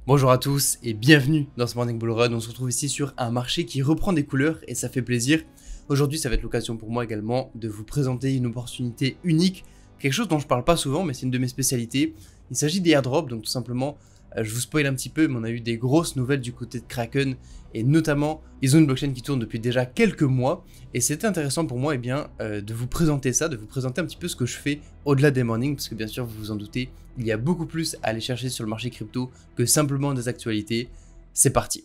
Bonjour à tous et bienvenue dans ce Morning Bull Run. On se retrouve ici sur un marché qui reprend des couleurs et ça fait plaisir. Aujourd'hui, ça va être l'occasion pour moi également de vous présenter une opportunité unique, quelque chose dont je parle pas souvent, mais c'est une de mes spécialités. Il s'agit des airdrops, donc tout simplement, je vous spoil un petit peu, mais on a eu des grosses nouvelles du côté de Kraken et notamment, ils ont une blockchain qui tourne depuis déjà quelques mois et c'était intéressant pour moi de vous présenter ça, de vous présenter un petit peu ce que je fais au-delà des mornings, parce que bien sûr, vous vous en doutez, il y a beaucoup plus à aller chercher sur le marché crypto que simplement des actualités. C'est parti.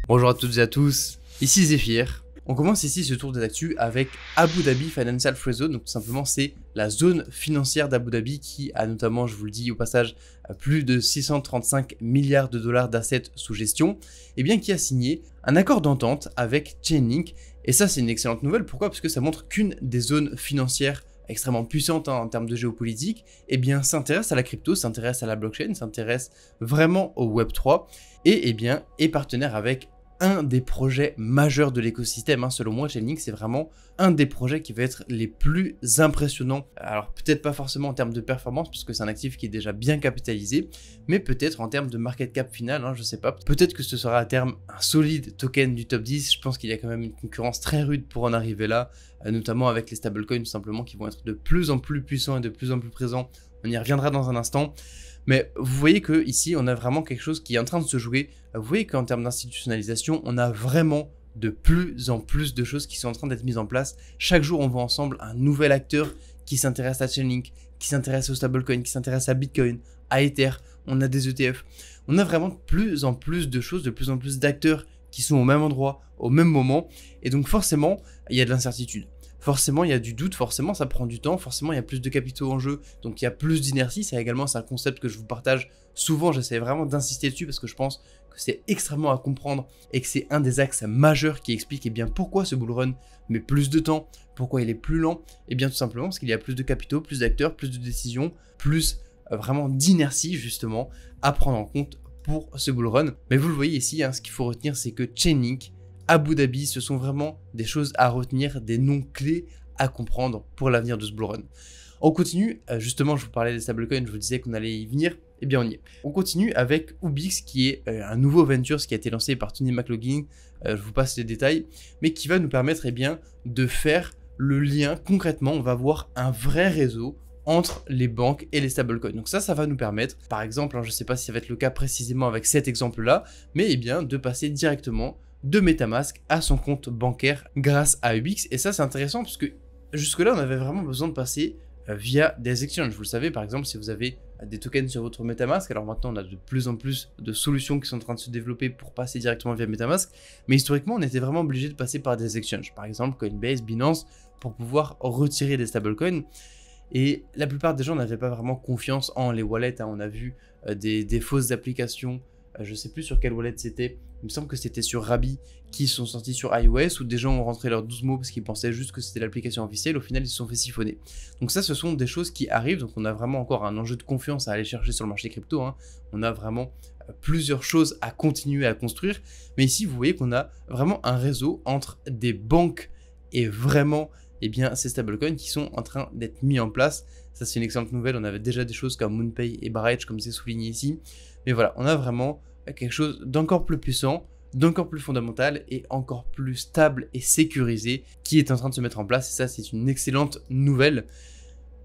Bonjour à toutes et à tous, ici Zephyr. On commence ici ce tour des actus avec Abu Dhabi Financial Free Zone, donc tout simplement c'est la zone financière d'Abu Dhabi qui a notamment, je vous le dis au passage, plus de 635 milliards de dollars d'assets sous gestion, et bien qui a signé un accord d'entente avec Chainlink, et ça c'est une excellente nouvelle, pourquoi? Parce que ça montre qu'une des zones financières extrêmement puissante en termes de géopolitique, eh bien s'intéresse à la crypto, s'intéresse à la blockchain, s'intéresse vraiment au Web3 et est partenaire avec un des projets majeurs de l'écosystème. Selon moi, Chainlink, c'est vraiment un des projets qui va être les plus impressionnants. Alors peut-être pas forcément en termes de performance, puisque c'est un actif qui est déjà bien capitalisé, mais peut-être en termes de market cap final, je sais pas. Peut-être que ce sera à terme un solide token du top 10. Je pense qu'il y a quand même une concurrence très rude pour en arriver là, notamment avec les stablecoins tout simplement qui vont être de plus en plus puissants et de plus en plus présents. On y reviendra dans un instant. Mais vous voyez que ici on a vraiment quelque chose qui est en train de se jouer. Vous voyez qu'en termes d'institutionnalisation, on a vraiment de plus en plus de choses qui sont en train d'être mises en place. Chaque jour, on voit ensemble un nouvel acteur qui s'intéresse à Chainlink, qui s'intéresse au stablecoin, qui s'intéresse à Bitcoin, à Ether. On a des ETF. On a vraiment de plus en plus de choses, de plus en plus d'acteurs qui sont au même endroit, au même moment. Et donc forcément, il y a de l'incertitude. Forcément, il y a du doute, forcément, ça prend du temps, forcément, il y a plus de capitaux en jeu, donc il y a plus d'inertie. Ça également, c'est un concept que je vous partage souvent, j'essaie vraiment d'insister dessus parce que je pense que c'est extrêmement à comprendre et que c'est un des axes majeurs qui explique pourquoi ce bull run met plus de temps, pourquoi il est plus lent, et bien tout simplement parce qu'il y a plus de capitaux, plus d'acteurs, plus de décisions, plus vraiment d'inertie justement à prendre en compte pour ce bull run. Mais vous le voyez ici, ce qu'il faut retenir, c'est que Chainlink, Abu Dhabi, ce sont vraiment des choses à retenir, des noms clés à comprendre pour l'avenir de ce bull run. On continue, justement je vous parlais des stablecoins, je vous disais qu'on allait y venir, et bien on y est. On continue avec Ubix qui est un nouveau venture qui a été lancé par Tony McLaughlin, je vous passe les détails, mais qui va nous permettre de faire le lien concrètement, on va avoir un vrai réseau entre les banques et les stablecoins. Donc ça va nous permettre, par exemple, je ne sais pas si ça va être le cas précisément avec cet exemple-là, mais de passer directement de MetaMask à son compte bancaire grâce à Ubix. Et ça c'est intéressant parce que jusque-là on avait vraiment besoin de passer via des exchanges. Vous le savez, par exemple, si vous avez des tokens sur votre MetaMask, alors maintenant on a de plus en plus de solutions qui sont en train de se développer pour passer directement via MetaMask, mais historiquement on était vraiment obligé de passer par des exchanges, par exemple Coinbase, Binance, pour pouvoir retirer des stablecoins. Et la plupart des gens n'avaient pas vraiment confiance en les wallets. On a vu des fausses applications, je ne sais plus sur quelle wallet c'était, il me semble que c'était sur Rabi, qui sont sortis sur iOS, où des gens ont rentré leurs 12 mots parce qu'ils pensaient juste que c'était l'application officielle, au final ils se sont fait siphonner. Donc ça, ce sont des choses qui arrivent, donc on a vraiment encore un enjeu de confiance à aller chercher sur le marché crypto, on a vraiment plusieurs choses à continuer à construire, mais ici vous voyez qu'on a vraiment un réseau entre des banques et vraiment ces stablecoins qui sont en train d'être mis en place. Ça c'est une excellente nouvelle, on avait déjà des choses comme MoonPay et Barrage comme c'est souligné ici, mais voilà, on a vraiment quelque chose d'encore plus puissant, d'encore plus fondamental et encore plus stable et sécurisé qui est en train de se mettre en place, et ça c'est une excellente nouvelle.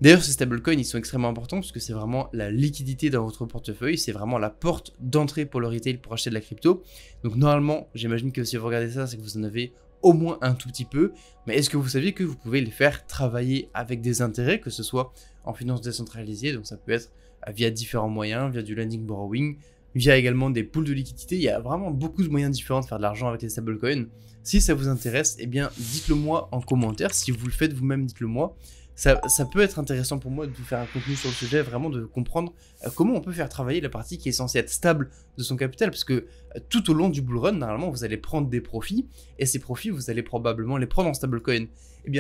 D'ailleurs ces stablecoins ils sont extrêmement importants parce que c'est vraiment la liquidité dans votre portefeuille, c'est vraiment la porte d'entrée pour le retail pour acheter de la crypto. Donc normalement j'imagine que si vous regardez ça, c'est que vous en avez au moins un tout petit peu, mais est-ce que vous saviez que vous pouvez les faire travailler avec des intérêts, que ce soit en finance décentralisée, donc ça peut être via différents moyens, via du lending borrowing, via également des pools de liquidité. Il y a vraiment beaucoup de moyens différents de faire de l'argent avec les stablecoins. Si ça vous intéresse, dites-le moi en commentaire. Si vous le faites vous-même, dites-le moi. Ça peut être intéressant pour moi de vous faire un contenu sur le sujet, vraiment de comprendre comment on peut faire travailler la partie qui est censée être stable de son capital, parce que tout au long du bull run, normalement, vous allez prendre des profits, et ces profits, vous allez probablement les prendre en stablecoin.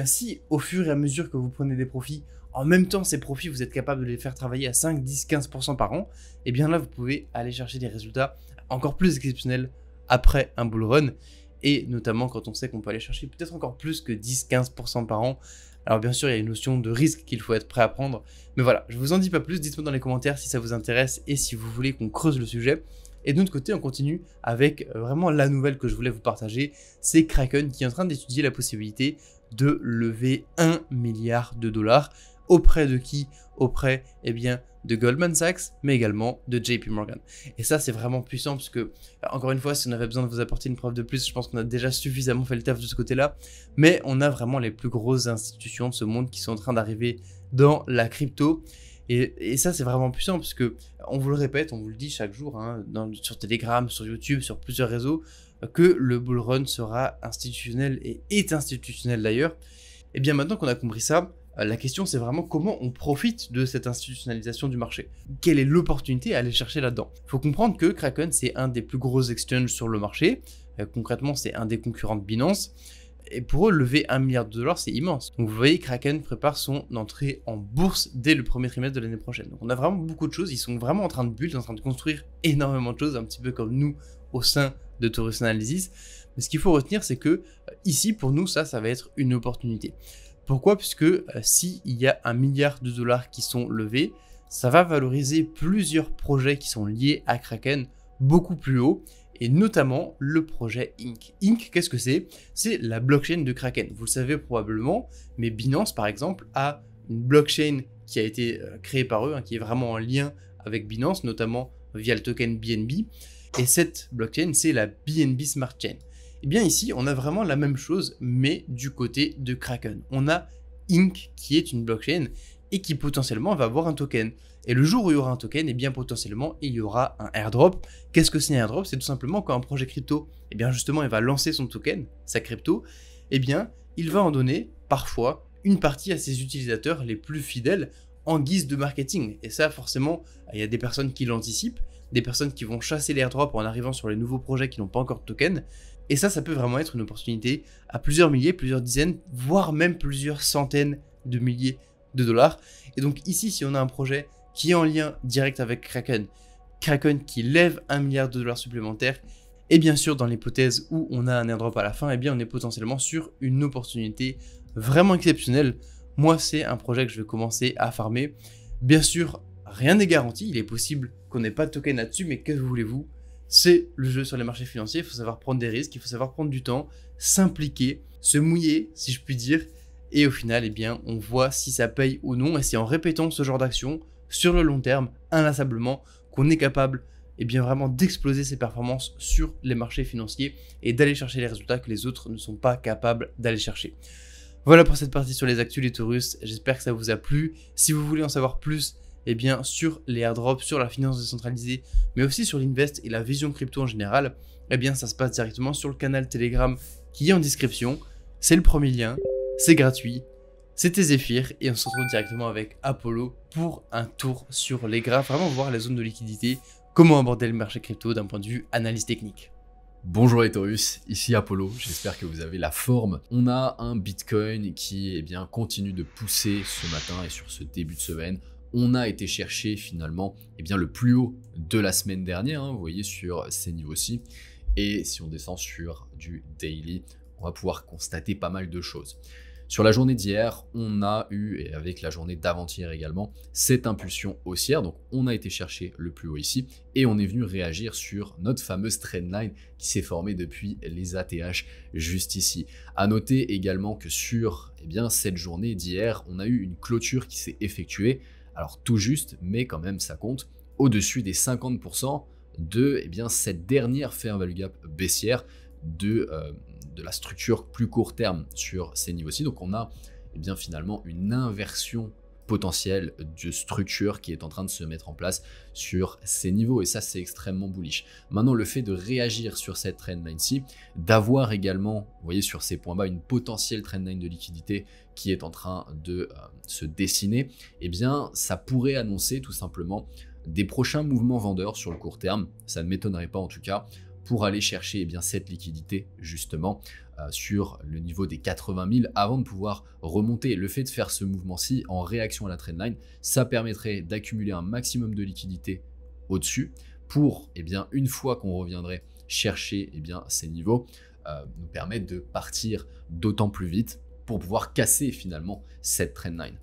Si au fur et à mesure que vous prenez des profits, en même temps, ces profits, vous êtes capable de les faire travailler à 5, 10, 15% par an, là, vous pouvez aller chercher des résultats encore plus exceptionnels après un bull run, et notamment quand on sait qu'on peut aller chercher peut-être encore plus que 10, 15% par an Alors bien sûr, il y a une notion de risque qu'il faut être prêt à prendre. Mais voilà, je vous en dis pas plus, dites-moi dans les commentaires si ça vous intéresse et si vous voulez qu'on creuse le sujet. Et de notre côté, on continue avec vraiment la nouvelle que je voulais vous partager, c'est Kraken qui est en train d'étudier la possibilité de lever 1 milliard de dollars. Auprès de qui? Auprès, eh bien, de Goldman Sachs, mais également de JP Morgan. Et ça, c'est vraiment puissant parce que, encore une fois, si on avait besoin de vous apporter une preuve de plus, je pense qu'on a déjà suffisamment fait le taf de ce côté-là. Mais on a vraiment les plus grosses institutions de ce monde qui sont en train d'arriver dans la crypto. Et ça, c'est vraiment puissant parce que, on vous le répète, on vous le dit chaque jour, hein, sur Telegram, sur YouTube, sur plusieurs réseaux, que le bull run sera institutionnel et est institutionnel d'ailleurs. Et bien maintenant qu'on a compris ça, la question c'est vraiment comment on profite de cette institutionnalisation du marché. Quelle est l'opportunité à aller chercher là-dedans? Il faut comprendre que Kraken c'est un des plus gros exchanges sur le marché. Concrètement c'est un des concurrents de Binance. Et pour eux, lever 1 milliard de dollars, c'est immense. Donc vous voyez, Kraken prépare son entrée en bourse dès le premier trimestre de l'année prochaine. Donc on a vraiment beaucoup de choses, ils sont vraiment en train de build, en train de construire énormément de choses, un petit peu comme nous au sein de Taurus Analysis. Mais ce qu'il faut retenir, c'est que ici, pour nous, ça va être une opportunité. Pourquoi? Puisque s'il y a 1 milliard de dollars qui sont levés, ça va valoriser plusieurs projets qui sont liés à Kraken beaucoup plus haut, et notamment le projet Inc. Inc, qu'est-ce que c'est? C'est la blockchain de Kraken. Vous le savez probablement, mais Binance, par exemple, a une blockchain qui a été créée par eux, hein, qui est vraiment en lien avec Binance, notamment via le token BNB. Et cette blockchain, c'est la BNB Smart Chain. Et bien ici, on a vraiment la même chose, mais du côté de Kraken. On a Inc, qui est une blockchain et qui potentiellement va avoir un token. Et le jour où il y aura un token, et bien potentiellement, il y aura un airdrop. Qu'est-ce que c'est un airdrop? C'est tout simplement quand un projet crypto, et bien justement, il va lancer son token, sa crypto, et bien, il va en donner parfois une partie à ses utilisateurs les plus fidèles en guise de marketing. Et ça, forcément, il y a des personnes qui l'anticipent, des personnes qui vont chasser l'airdrop en arrivant sur les nouveaux projets qui n'ont pas encore de token. Et ça peut vraiment être une opportunité à plusieurs milliers, plusieurs dizaines, voire même plusieurs centaines de milliers de dollars. Et donc ici, si on a un projet qui est en lien direct avec Kraken, Kraken qui lève 1 milliard de dollars supplémentaires, et bien sûr dans l'hypothèse où on a un airdrop à la fin, et bien on est potentiellement sur une opportunité vraiment exceptionnelle. Moi, c'est un projet que je vais commencer à farmer. Bien sûr, rien n'est garanti, il est possible qu'on n'ait pas de token là-dessus, mais que voulez-vous? C'est le jeu sur les marchés financiers, il faut savoir prendre des risques, il faut savoir prendre du temps, s'impliquer, se mouiller, si je puis dire, et au final, eh bien, on voit si ça paye ou non, et c'est en répétant ce genre d'action sur le long terme, inlassablement, qu'on est capable, eh bien, vraiment d'exploser ses performances sur les marchés financiers et d'aller chercher les résultats que les autres ne sont pas capables d'aller chercher. Voilà pour cette partie sur les actus les Taurus, j'espère que ça vous a plu. Si vous voulez en savoir plus, eh bien, sur les airdrops, sur la finance décentralisée, mais aussi sur l'invest et la vision crypto en général, eh bien, ça se passe directement sur le canal Telegram qui est en description. C'est le premier lien, c'est gratuit, c'était Zephyr et on se retrouve directement avec Apollo pour un tour sur les graphes, vraiment voir les zones de liquidité, comment aborder le marché crypto d'un point de vue analyse technique. Bonjour les Taurus, ici Apollo, j'espère que vous avez la forme. On a un Bitcoin qui continue de pousser ce matin et sur ce début de semaine. On a été chercher finalement le plus haut de la semaine dernière, hein, vous voyez sur ces niveaux-ci. Et si on descend sur du daily, on va pouvoir constater pas mal de choses. Sur la journée d'hier, on a eu, et avec la journée d'avant-hier également, cette impulsion haussière. Donc on a été chercher le plus haut ici et on est venu réagir sur notre fameuse trendline qui s'est formée depuis les ATH juste ici. À noter également que sur cette journée d'hier, on a eu une clôture qui s'est effectuée. Alors tout juste, mais quand même ça compte, au-dessus des 50% de cette dernière fair value gap baissière de la structure plus court terme sur ces niveaux-ci. Donc on a finalement une inversion potentielle de structure qui est en train de se mettre en place sur ces niveaux et ça c'est extrêmement bullish. Maintenant le fait de réagir sur cette trendline-ci, d'avoir également, vous voyez sur ces points bas, une potentielle trendline de liquidité qui est en train de se dessiner, ça pourrait annoncer tout simplement des prochains mouvements vendeurs sur le court terme, ça ne m'étonnerait pas en tout cas, pour aller chercher cette liquidité justement sur le niveau des 80 000 avant de pouvoir remonter. Le fait de faire ce mouvement-ci en réaction à la trendline, ça permettrait d'accumuler un maximum de liquidité au-dessus pour, une fois qu'on reviendrait chercher ces niveaux, nous permettre de partir d'autant plus vite pour pouvoir casser finalement cette trendline.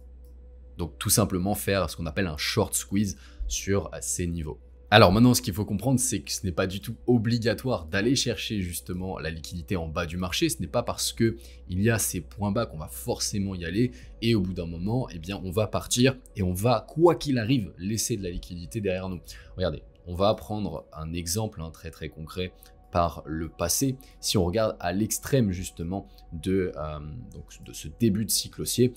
Donc tout simplement faire ce qu'on appelle un short squeeze sur ces niveaux. Alors maintenant, ce qu'il faut comprendre, c'est que ce n'est pas du tout obligatoire d'aller chercher justement la liquidité en bas du marché. Ce n'est pas parce qu'il y a ces points bas qu'on va forcément y aller et au bout d'un moment, eh bien, on va partir et on va, quoi qu'il arrive, laisser de la liquidité derrière nous. Regardez, on va prendre un exemple très très concret par le passé. Si on regarde à l'extrême justement de ce début de cycle haussier,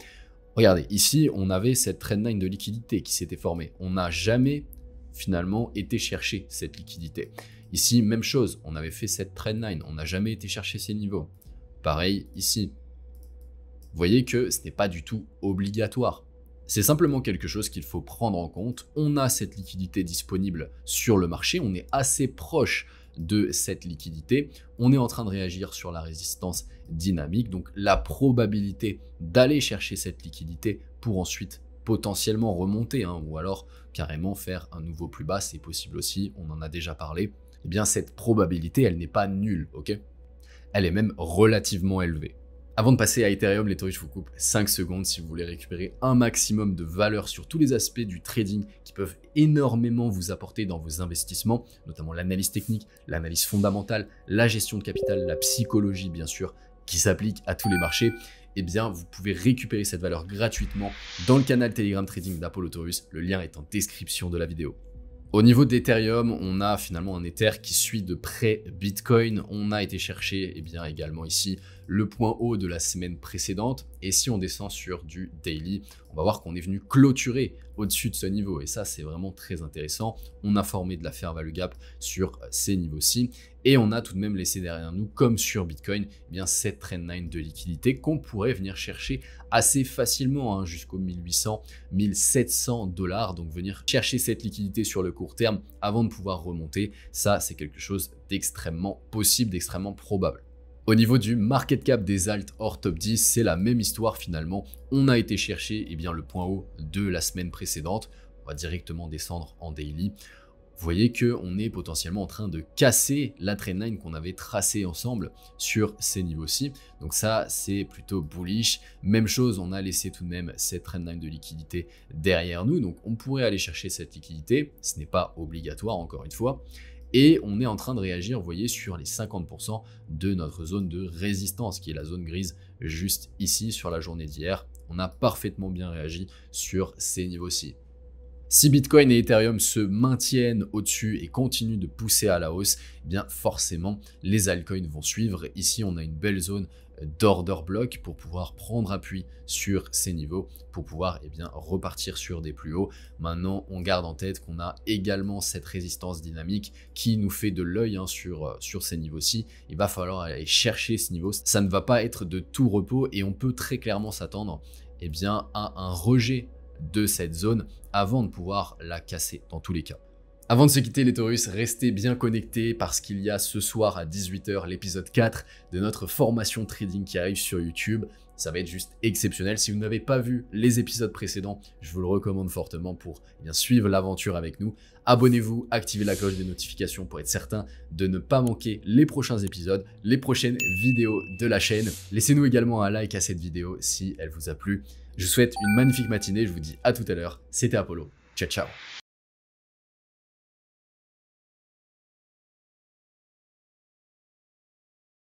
regardez, ici, on avait cette trendline de liquidité qui s'était formée. On n'a jamais finalement été chercher cette liquidité. Ici, même chose, on avait fait cette trendline, on n'a jamais été chercher ces niveaux. Pareil ici. Vous voyez que ce n'est pas du tout obligatoire. C'est simplement quelque chose qu'il faut prendre en compte. On a cette liquidité disponible sur le marché, on est assez proche de cette liquidité, on est en train de réagir sur la résistance dynamique, donc la probabilité d'aller chercher cette liquidité pour ensuite potentiellement remonter, ou alors carrément faire un nouveau plus bas, c'est possible aussi, on en a déjà parlé, eh bien cette probabilité, elle n'est pas nulle, ok? Elle est même relativement élevée. Avant de passer à Ethereum, les touristes, je vous coupe 5 secondes si vous voulez récupérer un maximum de valeur sur tous les aspects du trading qui peuvent énormément vous apporter dans vos investissements, notamment l'analyse technique, l'analyse fondamentale, la gestion de capital, la psychologie bien sûr, qui s'applique à tous les marchés. Eh bien, vous pouvez récupérer cette valeur gratuitement dans le canal Telegram Trading d'Apollo Taurus. Le lien est en description de la vidéo. Au niveau d'Ethereum, on a finalement un Ether qui suit de près Bitcoin. On a été chercher également ici le point haut de la semaine précédente. Et si on descend sur du daily, on va voir qu'on est venu clôturer au-dessus de ce niveau. Et ça, c'est vraiment très intéressant. On a formé de la fair value gap sur ces niveaux-ci. Et on a tout de même laissé derrière nous, comme sur Bitcoin, cette trendline de liquidité qu'on pourrait venir chercher assez facilement jusqu'aux 1800, 1700 $. Donc venir chercher cette liquidité sur le court terme avant de pouvoir remonter, ça c'est quelque chose d'extrêmement possible, d'extrêmement probable. Au niveau du market cap des alts hors top 10, c'est la même histoire finalement. On a été chercher le point haut de la semaine précédente. On va directement descendre en daily. Vous voyez qu'on est potentiellement en train de casser la trendline qu'on avait tracée ensemble sur ces niveaux-ci. Donc ça, c'est plutôt bullish. Même chose, on a laissé tout de même cette trendline de liquidité derrière nous. Donc on pourrait aller chercher cette liquidité. Ce n'est pas obligatoire, encore une fois. Et on est en train de réagir, vous voyez, sur les 50% de notre zone de résistance, qui est la zone grise juste ici sur la journée d'hier. On a parfaitement bien réagi sur ces niveaux-ci. Si Bitcoin et Ethereum se maintiennent au-dessus et continuent de pousser à la hausse, forcément les altcoins vont suivre. Ici, on a une belle zone d'order block pour pouvoir prendre appui sur ces niveaux, pour pouvoir repartir sur des plus hauts. Maintenant, on garde en tête qu'on a également cette résistance dynamique qui nous fait de l'œil sur ces niveaux-ci. Il va falloir aller chercher ce niveau. Ça ne va pas être de tout repos et on peut très clairement s'attendre à un rejet de cette zone avant de pouvoir la casser dans tous les cas. Avant de se quitter les Taurus, restez bien connectés parce qu'il y a ce soir à 18 h l'épisode 4 de notre formation trading qui arrive sur YouTube. Ça va être juste exceptionnel. Si vous n'avez pas vu les épisodes précédents, je vous le recommande fortement pour suivre l'aventure avec nous. Abonnez-vous, activez la cloche des notifications pour être certain de ne pas manquer les prochains épisodes, les prochaines vidéos de la chaîne. Laissez-nous également un like à cette vidéo si elle vous a plu. Je vous souhaite une magnifique matinée, je vous dis à tout à l'heure. C'était Apollo. Ciao, ciao.